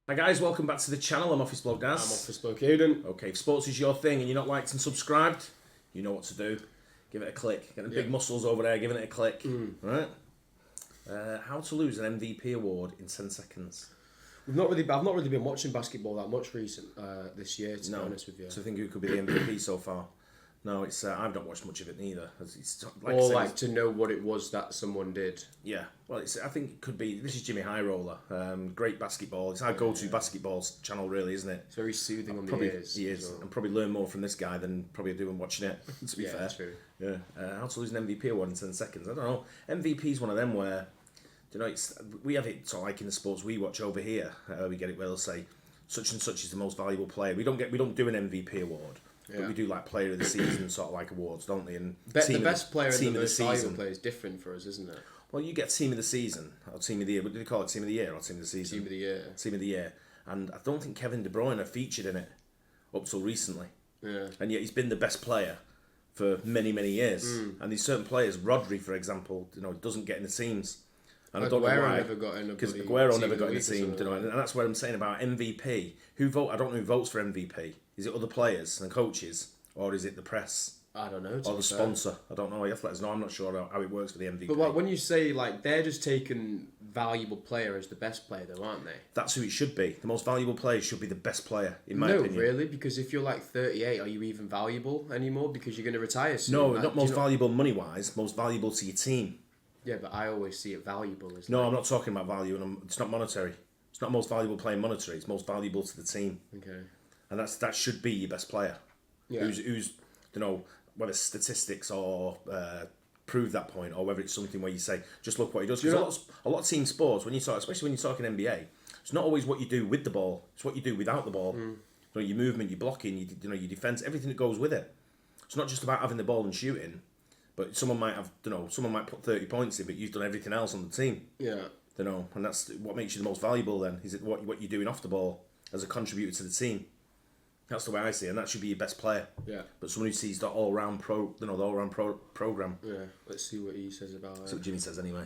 Hi guys, welcome back to the channel. I'm Office Bloke Daz. I'm Office Bloke Aidan. Okay, if sports is your thing and you're not liked and subscribed, you know what to do. Give it a click. Get the big muscles over there, giving it a click. Right? How to lose an MVP award in 10 seconds. I've not really been watching basketball that much this year, to be honest with you. So I think who could be the MVP so far? No, it's I've not watched much of it neither. It's to know what it was that someone did. Yeah, well, I think it could be. This is Jxmyhighroller. Great basketball. It's our go-to basketball channel, really, isn't it? It's very soothing on the ears. He is, and probably learn more from this guy than probably I do when watching it. To be fair, that's true. Yeah. How to lose an MVP award in 10 seconds? I don't know. MVP is one of them where, you know, we have it sort of like in the sports we watch over here. We get it where they'll say such and such is the most valuable player. We don't do an MVP award. But we do like player of the season sort of like awards, don't they? And the best player and the most valuable player is different for us, isn't it? Well, you get team of the season or team of the year. What did they call it? Team of the year or team of the season? Team of the year. Team of the year. And I don't think Kevin De Bruyne featured in it up till recently. Yeah. And yet he's been the best player for many, many years. And there's certain players, Rodri, for example, doesn't get in the teams. And I don't know why. Because Aguero never got in the team, and that's what I'm saying about MVP. I don't know who votes for MVP. Is it other players and coaches, or is it the press? I don't know. Or the sponsor? I don't know. You have to let us know. I'm not sure how it works for the MVP. But when you say they're just taking valuable player as the best player, though, aren't they? That's who it should be. The most valuable player should be the best player, in my opinion. No, really, because if you're like 38, are you even valuable anymore? Because you're going to retire soon. No, not most valuable money-wise. Most valuable to your team. Yeah, but I always see it valuable as No, I'm not talking about value, and it's not monetary. It's not most valuable player monetary. It's most valuable to the team. Okay. And that should be your best player. Yeah. Who's whether statistics or prove that point, or whether it's something where you say just look what he does. Because a lot of team sports, especially when you're talking NBA, it's not always what you do with the ball. It's what you do without the ball. Your movement, your blocking, your defense, everything that goes with it. It's not just about having the ball and shooting. But someone might put 30 points in, but you've done everything else on the team. Yeah. And that's what makes you the most valuable. Then is it what you're doing off the ball as a contributor to the team. That's the way I see it, and that should be your best player. Yeah. But someone who sees the all-round program. Yeah. Let's see what he says about it. That's what Jimmy says anyway.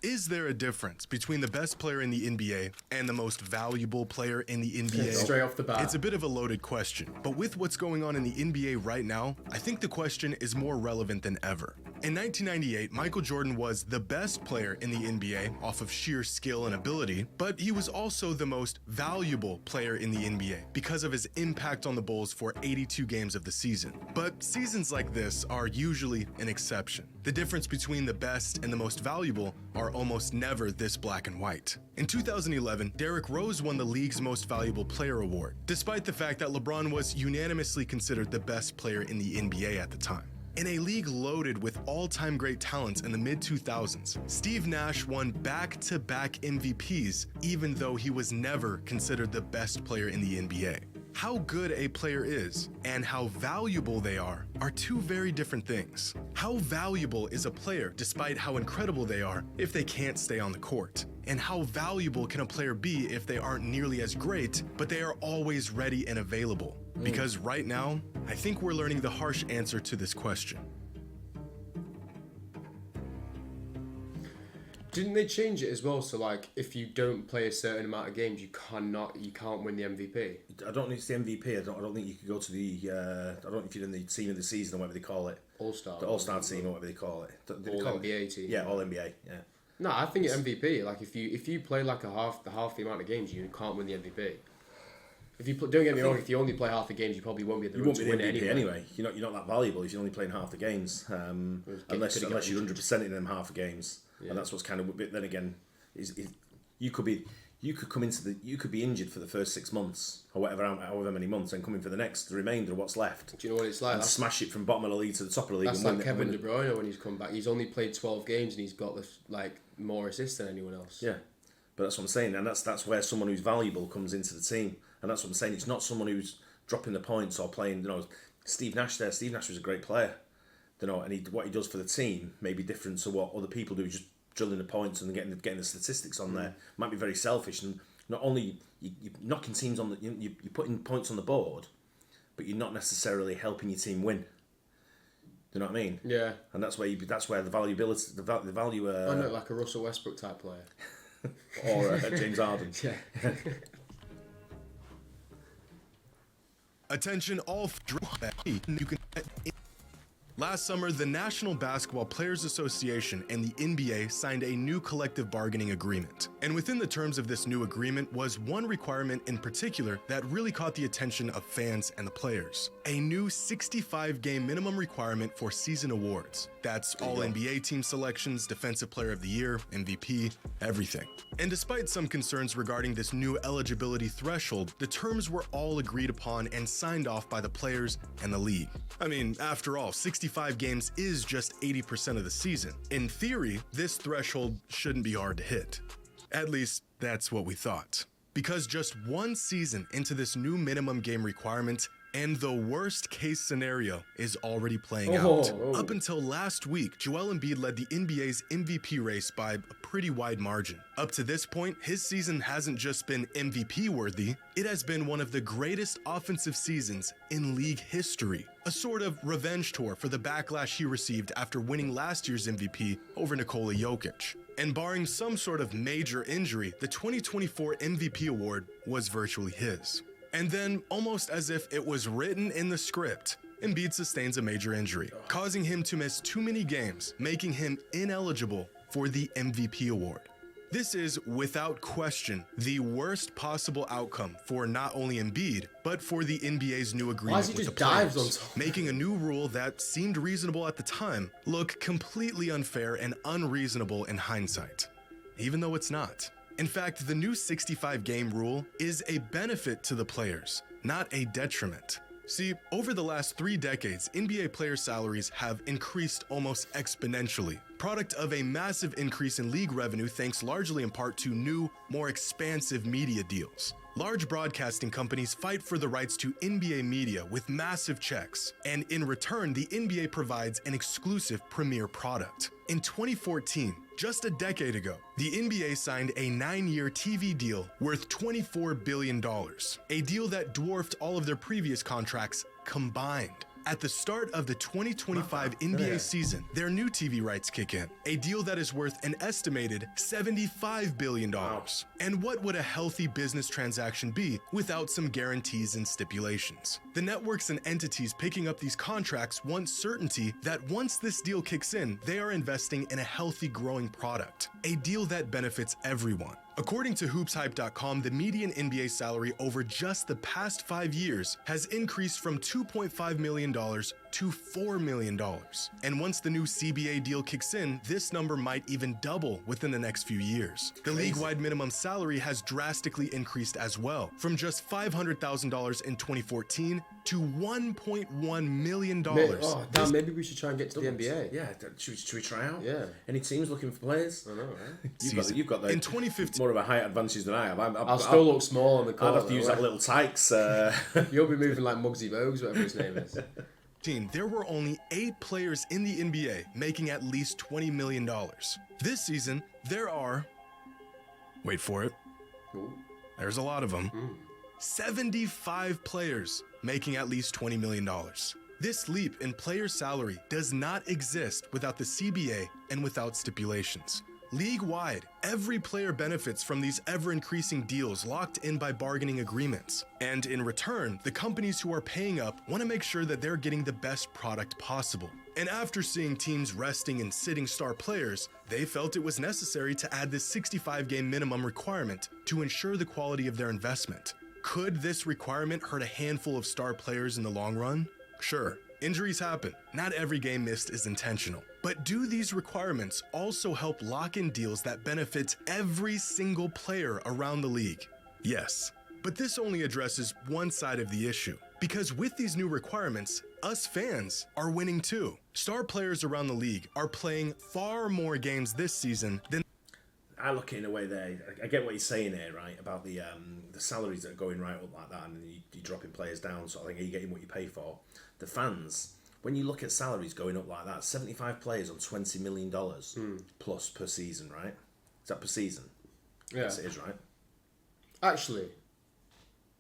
Is there a difference between the best player in the NBA and the most valuable player in the NBA? Straight off the bat. It's a bit of a loaded question, but with what's going on in the NBA right now, I think the question is more relevant than ever. In 1998, Michael Jordan was the best player in the NBA off of sheer skill and ability, but he was also the most valuable player in the NBA because of his impact on the Bulls for 82 games of the season. But seasons like this are usually an exception. The difference between the best and the most valuable are almost never this black and white. In 2011, Derrick Rose won the league's Most Valuable Player award, despite the fact that LeBron was unanimously considered the best player in the NBA at the time. In a league loaded with all-time great talents in the mid-2000s, Steve Nash won back-to-back MVPs, even though he was never considered the best player in the NBA. How good a player is and how valuable they are two very different things. How valuable is a player despite how incredible they are if they can't stay on the court? And how valuable can a player be if they aren't nearly as great, but they are always ready and available? Because right now, I think we're learning the harsh answer to this question. Didn't they change it as well? So if you don't play a certain amount of games, you can't win the MVP. I don't think it's the MVP. I don't think you could go to the. I don't know if you're in the team of the season or whatever they call it. All-Star. The All-Star team or whatever they call it. All-NBA team. Yeah, All-NBA. Yeah. No, I think it's MVP. If you play half the amount of games, you can't win the MVP. Don't get me wrong. If you only play half the games, you probably won't be at the run to win it anyway. You're not that valuable if you're only playing half the games, unless you're 100% in them half the games, and that's what's kind of. But then again, you could be injured for the first 6 months or however many months, and come in for the remainder of what's left. Do you know what it's like? And smash it from bottom of the league to the top of the league. That's like Kevin De Bruyne when he's come back. He's only played 12 games and he's got more assists than anyone else. Yeah. But that's what I'm saying, and that's where someone who's valuable comes into the team, and that's what I'm saying. It's not someone who's dropping the points or playing. Steve Nash there. Steve Nash was a great player, and what he does for the team may be different to what other people do. Just drilling the points and getting the statistics on there might be very selfish, and not only you're knocking teams on you're putting points on the board, but you're not necessarily helping your team win. Do you know what I mean? Yeah. And that's where the valuability, the value. I know, like a Russell Westbrook type player. Or James Harden. Yeah. Attention all you can. Last summer, the National Basketball Players Association and the NBA signed a new collective bargaining agreement. And within the terms of this new agreement was one requirement in particular that really caught the attention of fans and the players. A new 65-game minimum requirement for season awards. That's all NBA team selections, Defensive Player of the Year, MVP, everything. And despite some concerns regarding this new eligibility threshold, the terms were all agreed upon and signed off by the players and the league. I mean, after all, 65 games is just 80% of the season. In theory, this threshold shouldn't be hard to hit. At least, that's what we thought. Because just one season into this new minimum game requirement, and the worst case scenario is already playing out. Up until last week, Joel Embiid led the NBA's MVP race by a pretty wide margin. Up to this point, his season hasn't just been MVP worthy, it has been one of the greatest offensive seasons in league history. A sort of revenge tour for the backlash he received after winning last year's MVP over Nikola Jokic. And barring some sort of major injury, the 2024 MVP award was virtually his. And then, almost as if it was written in the script, Embiid sustains a major injury, causing him to miss too many games, making him ineligible for the MVP award. This is, without question, the worst possible outcome for not only Embiid, but for the NBA's new agreement with the players, making a new rule that seemed reasonable at the time look completely unfair and unreasonable in hindsight, even though it's not. In fact, the new 65-game rule is a benefit to the players, not a detriment. See, over the last 3 decades, NBA player salaries have increased almost exponentially, product of a massive increase in league revenue thanks largely in part to new, more expansive media deals. Large broadcasting companies fight for the rights to NBA media with massive checks, and in return, the NBA provides an exclusive premier product. In 2014, just a decade ago, the NBA signed a 9-year TV deal worth $24 billion, a deal that dwarfed all of their previous contracts combined. At the start of the 2025 NBA season, their new TV rights kick in, a deal that is worth an estimated $75 billion. And what would a healthy business transaction be without some guarantees and stipulations? The networks and entities picking up these contracts want certainty that once this deal kicks in, they are investing in a healthy, growing product, a deal that benefits everyone. According to hoopshype.com, the median NBA salary over just the past 5 years has increased from $2.5 million to $4 million. And once the new CBA deal kicks in, this number might even double within the next few years. The league-wide minimum salary has drastically increased as well, from just $500,000 in 2014 to $1.1 million. Maybe we should try and get to the NBA. Yeah, should we try out? Yeah. Any teams looking for players? I know, right? You've got the in 2015 more of a height advantage than I have. I'll still look small on the court. I'd have to use that little Tykes. You'll be moving like Muggsy Bogues, whatever his name is. There were only 8 players in the NBA making at least $20 million. This season, there are, wait for it, there's a lot of them, 75 players making at least $20 million. This leap in player salary does not exist without the CBA and without stipulations. League-wide, every player benefits from these ever-increasing deals locked in by bargaining agreements. And in return, the companies who are paying up want to make sure that they're getting the best product possible. And after seeing teams resting and sitting star players, they felt it was necessary to add this 65-game minimum requirement to ensure the quality of their investment. Could this requirement hurt a handful of star players in the long run? Sure. Injuries happen. Not every game missed is intentional. But do these requirements also help lock in deals that benefit every single player around the league? Yes. But this only addresses one side of the issue. Because with these new requirements, us fans are winning too. Star players around the league are playing far more games this season than... I look at it in a way there. I get what you're saying here, right? About the salaries that are going right up like that, and you're dropping players down, sort of thing. Are you getting what you pay for? The fans, when you look at salaries going up like that, 75 players on $20 million plus per season, right? Is that per season? Yeah. Yes, it is, right? Actually,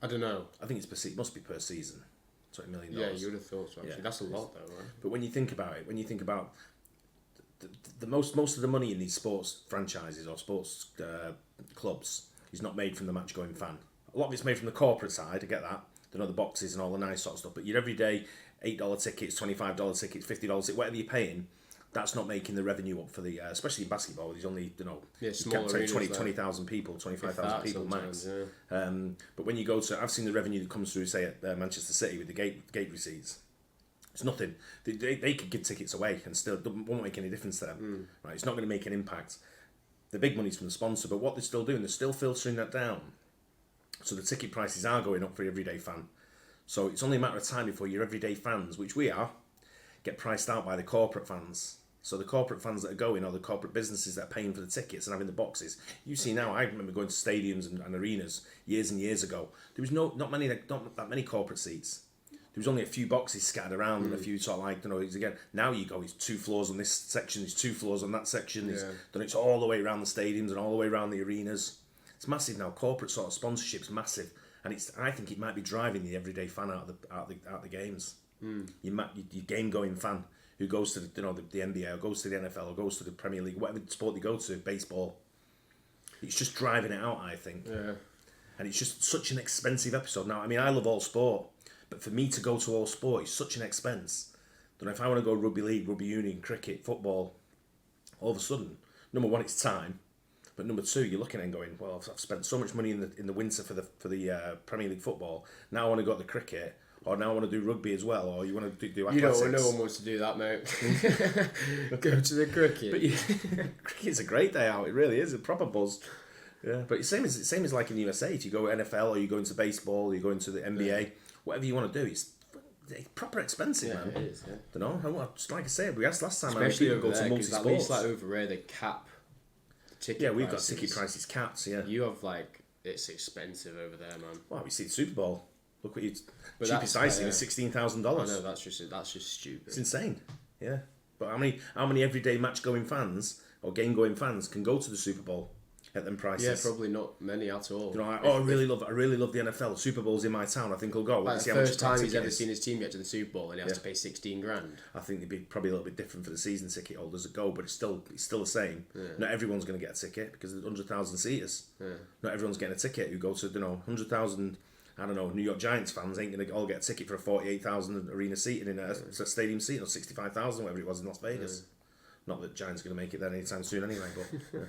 I don't know. I think it's per season. Must be per season. $20 million. Yeah, you would have thought so. Actually, that's a lot, though, right? But when you think about it, when you think about the most of the money in these sports franchises or sports clubs is not made from the match-going fan. A lot of it's made from the corporate side. I get that. the boxes and all the nice sort of stuff. But your everyday $8 tickets, $25 tickets, $50, whatever you're paying, that's not making the revenue up for the, especially in basketball. There's only, small take arenas, 20,000 people, 25,000 people max. Yeah. But when you go to, I've seen the revenue that comes through, say, at Manchester City with the gate receipts. It's nothing. They could give tickets away and still won't make any difference to them. Right? It's not going to make an impact. The big money's from the sponsor, but what they're still doing, they're still filtering that down. So the ticket prices are going up for the everyday fan. So it's only a matter of time before your everyday fans, which we are, get priced out by the corporate fans. So the corporate fans that are going, or the corporate businesses that are paying for the tickets and having the boxes. You see now, I remember going to stadiums and arenas years and years ago. There was not that many corporate seats. There was only a few boxes scattered around and a few sort of like, again, now you go, it's 2 floors on this section, it's 2 floors on that section. It's all the way around the stadiums and all the way around the arenas. It's massive now. Corporate sort of sponsorship's massive. And I think it might be driving the everyday fan out of the games. Your game going fan who goes to the NBA or goes to the NFL or goes to the Premier League, whatever sport they go to, baseball. It's just driving it out, I think. Yeah. And it's just such an expensive episode. Now, I mean, I love all sport, but for me to go to all sport is such an expense. That if I want to go rugby league, rugby union, cricket, football, all of a sudden, number one, it's time. But number two, you're looking at it and going, well, I've spent so much money in the winter for the Premier League football. Now I want to go to the cricket, or now I want to do rugby as well, or you want to do athletics. No one wants to do that, mate. Go to the cricket. But cricket's a great day out. It really is a proper buzz. Yeah, but it's same as like in the USA. If you go NFL or you go into baseball, or you go into the NBA, whatever you want to do, it's proper expensive, man. It is. Yeah. Don't know. Like I said, we asked last time. Especially how many people over go there, to because at multi-sports. least like over here they cap ticket. Yeah, we've got prices. ticket prices capped. Yeah. You have it's expensive over there, man. Well, we see the Super Bowl. Look what But cheapest I see was $16,000. I know that's just stupid. It's insane. Yeah, but how many everyday match going fans or game going fans can go to the Super Bowl at them prices? Yeah, probably not many at all. I really love the NFL. Super Bowl's in my town. I think I'll go. Like the first time he's ever seen his team get to the Super Bowl, and he has to pay $16,000. I think they'd be probably a little bit different for the season ticket holders that go, but it's still the same. Yeah. Not everyone's going to get a ticket because there's 100,000 seaters. Yeah. Not everyone's getting a ticket who go to 100,000. I don't know, New York Giants fans ain't going to all get a ticket for a 48,000 arena seating in a stadium seat, or 65,000, whatever it was in Las Vegas. Not that Giants are going to make it there anytime soon anyway, but...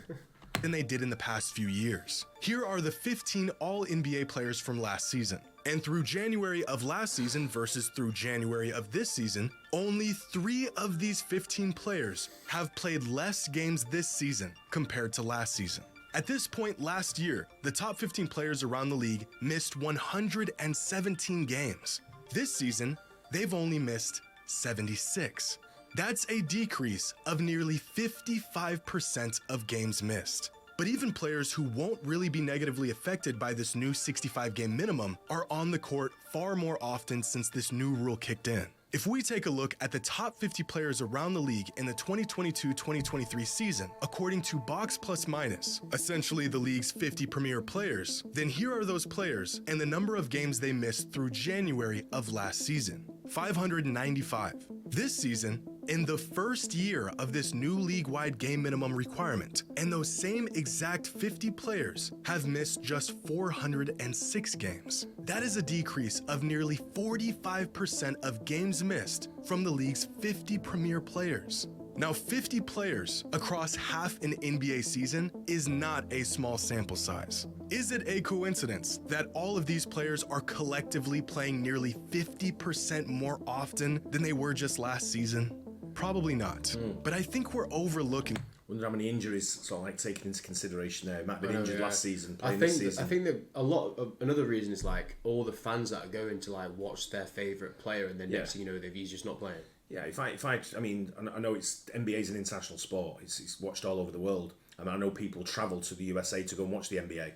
Than they did in the past few years. Here are the 15 All-NBA players from last season. And through January of last season versus through January of this season, only 3 of these 15 players have played less games this season compared to last season. At this point last year, the top 15 players around the league missed 117 games. This season, they've only missed 76. That's a decrease of nearly 55% of games missed. But even players who won't really be negatively affected by this new 65-game minimum are on the court far more often since this new rule kicked in. If we take a look at the top 50 players around the league in the 2022-2023 season, according to Box Plus Minus, essentially the league's 50 premier players, then here are those players and the number of games they missed through January of last season: 595. This season, in the first year of this new league-wide game minimum requirement, and those same exact 50 players have missed just 406 games. That is a decrease of nearly 45% of games missed from the league's 50 premier players. Now, 50 players across half an NBA season is not a small sample size. Is it a coincidence that all of these players are collectively playing nearly 50% more often than they were just last season? Probably not. But I think we're overlooking. Wonder how many injuries sort of like taken into consideration there. Might have been injured last season, playing this season. I think that another reason is like all the fans that are going to like watch their favourite player, and then next thing you know, he's just not playing. Yeah, I mean, I know NBA's an international sport. It's watched all over the world. I mean, I know people travel to the USA to go and watch the NBA.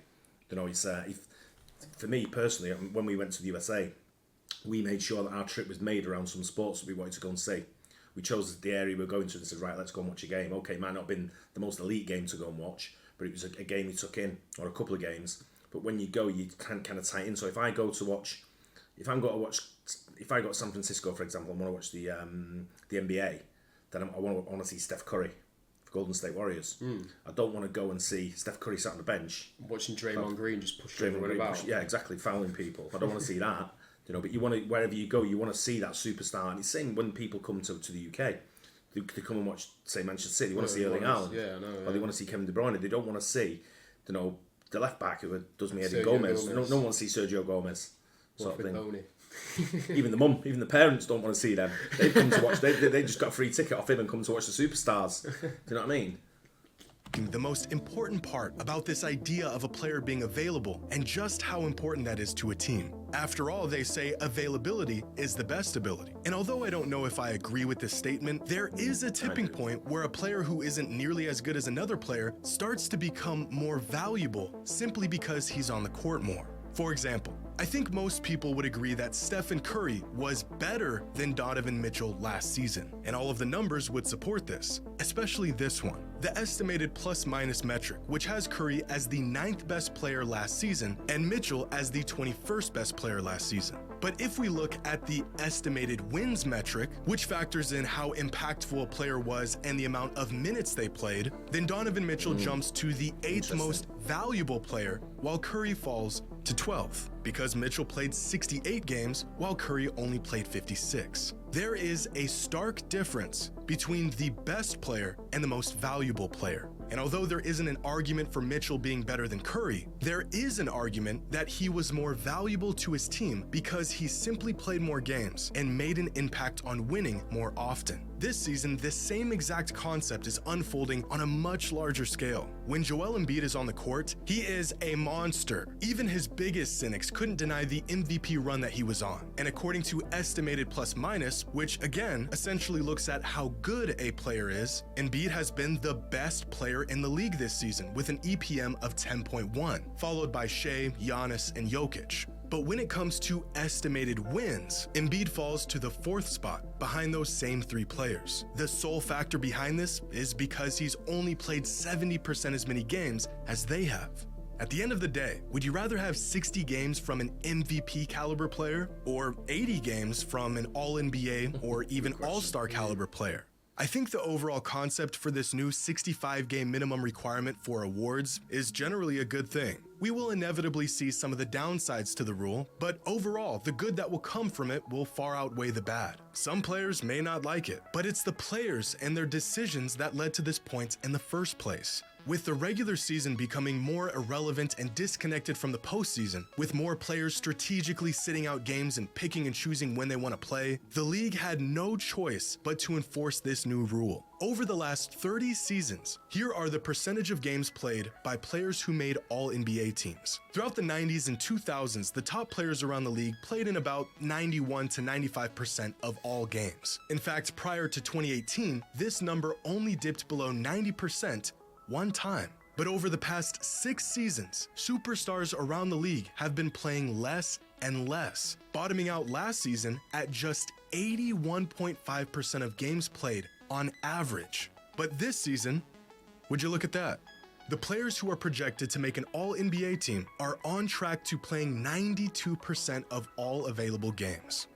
For me personally, when we went to the USA, we made sure that our trip was made around some sports that we wanted to go and see. We chose the area we were going to and said, right, let's go and watch a game. Okay, it might not have been the most elite game to go and watch, but it was a game we took in, or a couple of games. But when you go, you can kind of tie in. So if I go to San Francisco, for example, and want to watch the NBA, then I want to see Steph Curry for Golden State Warriors. I don't want to go and see Steph Curry sat on the bench watching Draymond Green just push everyone about. Yeah, exactly, fouling people. I don't want to see that. But you want to, wherever you go, you want to see that superstar. And it's the same when people come to the UK. They come and watch, say, Manchester City. They want to see Erling Haaland. Yeah, I know. Or they want to see Kevin De Bruyne. They don't want to see, the left back who does me Aidan Sergio Gomez. Gomez. No one wants to see Sergio Gomez. Sort of thing. Pony. Even the parents don't want to see them. They come to watch. They just got a free ticket off him and come to watch the superstars. Do you know what I mean? The most important part about this idea of a player being available and just how important that is to a team. After all, they say availability is the best ability. And although I don't know if I agree with this statement, there is a tipping point where a player who isn't nearly as good as another player starts to become more valuable simply because he's on the court more. For example, I think most people would agree that Stephen Curry was better than Donovan Mitchell last season, and all of the numbers would support this, especially this one. The estimated plus-minus metric, which has Curry as the 9th best player last season and Mitchell as the 21st best player last season. But if we look at the estimated wins metric, which factors in how impactful a player was and the amount of minutes they played, then Donovan Mitchell jumps to the 8th most valuable player, while Curry falls to 12th, because Mitchell played 68 games while Curry only played 56. There is a stark difference between the best player and the most valuable player. And although there isn't an argument for Mitchell being better than Curry, there is an argument that he was more valuable to his team because he simply played more games and made an impact on winning more often. This season, this same exact concept is unfolding on a much larger scale. When Joel Embiid is on the court, he is a monster. Even his biggest cynics couldn't deny the MVP run that he was on. And according to estimated plus-minus, which again essentially looks at how good a player is, Embiid has been the best player in the league this season with an EPM of 10.1, followed by Shea, Giannis, and Jokic. But when it comes to estimated wins, Embiid falls to the 4th spot behind those same 3 players. The sole factor behind this is because he's only played 70% as many games as they have. At the end of the day, would you rather have 60 games from an MVP caliber player or 80 games from an All-NBA or even All-Star caliber player? I think the overall concept for this new 65-game minimum requirement for awards is generally a good thing. We will inevitably see some of the downsides to the rule, but overall, the good that will come from it will far outweigh the bad. Some players may not like it, but it's the players and their decisions that led to this point in the first place. With the regular season becoming more irrelevant and disconnected from the postseason, with more players strategically sitting out games and picking and choosing when they want to play, the league had no choice but to enforce this new rule. Over the last 30 seasons, here are the percentage of games played by players who made All-NBA teams. Throughout the 90s and 2000s, the top players around the league played in about 91 to 95% of all games. In fact, prior to 2018, this number only dipped below 90% one time. But over the past 6 seasons, superstars around the league have been playing less and less, bottoming out last season at just 81.5% of games played on average. But this season, would you look at that? The players who are projected to make an All-NBA team are on track to playing 92% of all available games.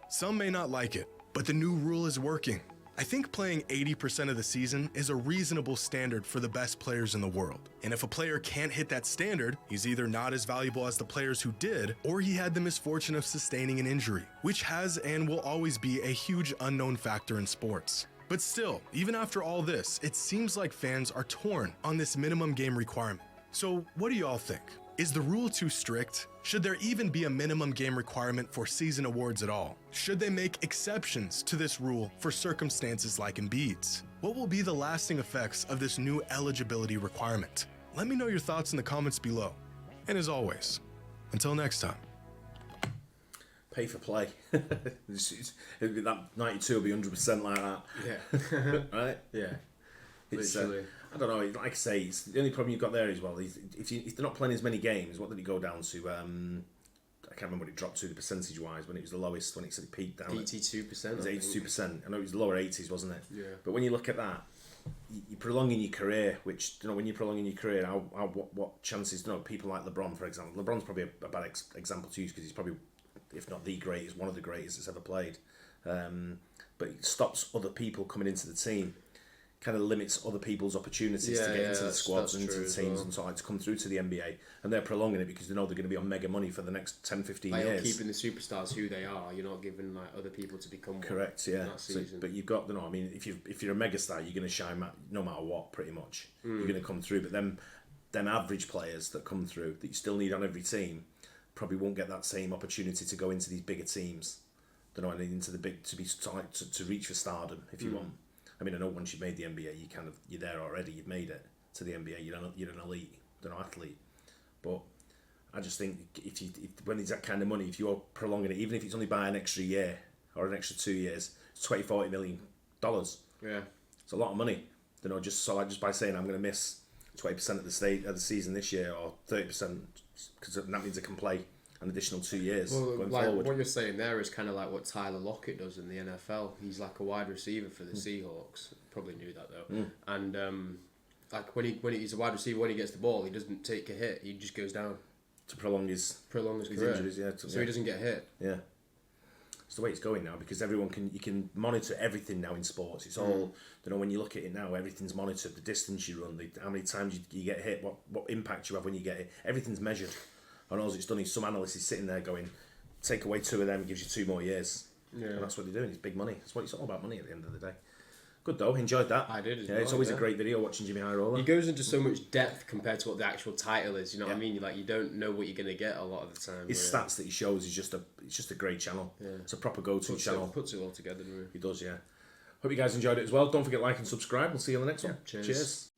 Some may not like it, but the new rule is working. I think playing 80% of the season is a reasonable standard for the best players in the world. And if a player can't hit that standard, he's either not as valuable as the players who did, or he had the misfortune of sustaining an injury, which has and will always be a huge unknown factor in sports. But still, even after all this, it seems like fans are torn on this minimum game requirement. So what do y'all think? Is the rule too strict? Should there even be a minimum game requirement for season awards at all? Should they make exceptions to this rule for circumstances like Embiid's? What will be the lasting effects of this new eligibility requirement? Let me know your thoughts in the comments below. And as always, until next time. Pay for play. That 92 will be 100% like that. Yeah. Right? Yeah. It's, Literally. I don't know. Like I say, it's, the only problem you've got there is, well, if they're not playing as many games, what did it go down to? I can't remember what it dropped to the percentage wise when it was the lowest, when it said it peaked down. 82%. It was 82%. I know it was the lower 80s, wasn't it? Yeah. But when you look at that, you're prolonging your career, which, when you're prolonging your career, what chances, people like LeBron, for example. LeBron's probably a bad example to use because he's probably, if not the greatest, one of the greatest that's ever played. But it stops other people coming into the team. kind of limits other people's opportunities to get into the squads and into the teams and so on to come through to the NBA, and they're prolonging it because they know they're going to be on mega money for the next 10, 15 like, years. You're keeping the superstars who they are. You're not giving like other people to become correct. Yeah, that season. but you've got, I mean, if you're a mega star, you're going to shine no matter what, pretty much. You're going to come through, but them average players that come through that you still need on every team probably won't get that same opportunity to go into these bigger teams. And into the big to reach for stardom if you want. I mean, I know once you've made the NBA, you're there already. You've made it to the NBA. You're an elite, athlete. But I just think if when it's that kind of money, if you're prolonging it, even if it's only by an extra year or an extra 2 years, it's $40 million. Yeah, it's a lot of money. Just by saying I'm going to miss 20% of the season this year or 30%, because that means I can play an additional 2 years going forward. What you're saying there is kind of like what Tyler Lockett does in the NFL. He's like a wide receiver for the Seahawks. Probably knew that though. And like when he's a wide receiver, when he gets the ball, he doesn't take a hit. He just goes down to prolong his career. Injuries. So he doesn't get hit. Yeah. It's the way it's going now because you can monitor everything now in sports. It's all when you look at it now, everything's monitored. The distance you run, how many times you get hit, what impact you have when you get hit. Everything's measured. And all it's done is some analyst is sitting there going, take away 2 of them, gives you 2 more years. Yeah. And that's what they're doing. It's big money. It's all about money at the end of the day. Good though, enjoyed that. I did as well. It's always a great video watching Jxmyhighroller. He goes into so much depth compared to what the actual title is. You know what I mean? You don't know what you're gonna get a lot of the time. His stats that he shows is just a great channel. Yeah. It's a proper go-to channel. Puts it all together. Really. He does, yeah. Hope you guys enjoyed it as well. Don't forget to like and subscribe. We'll see you on the next one. Cheers. Cheers.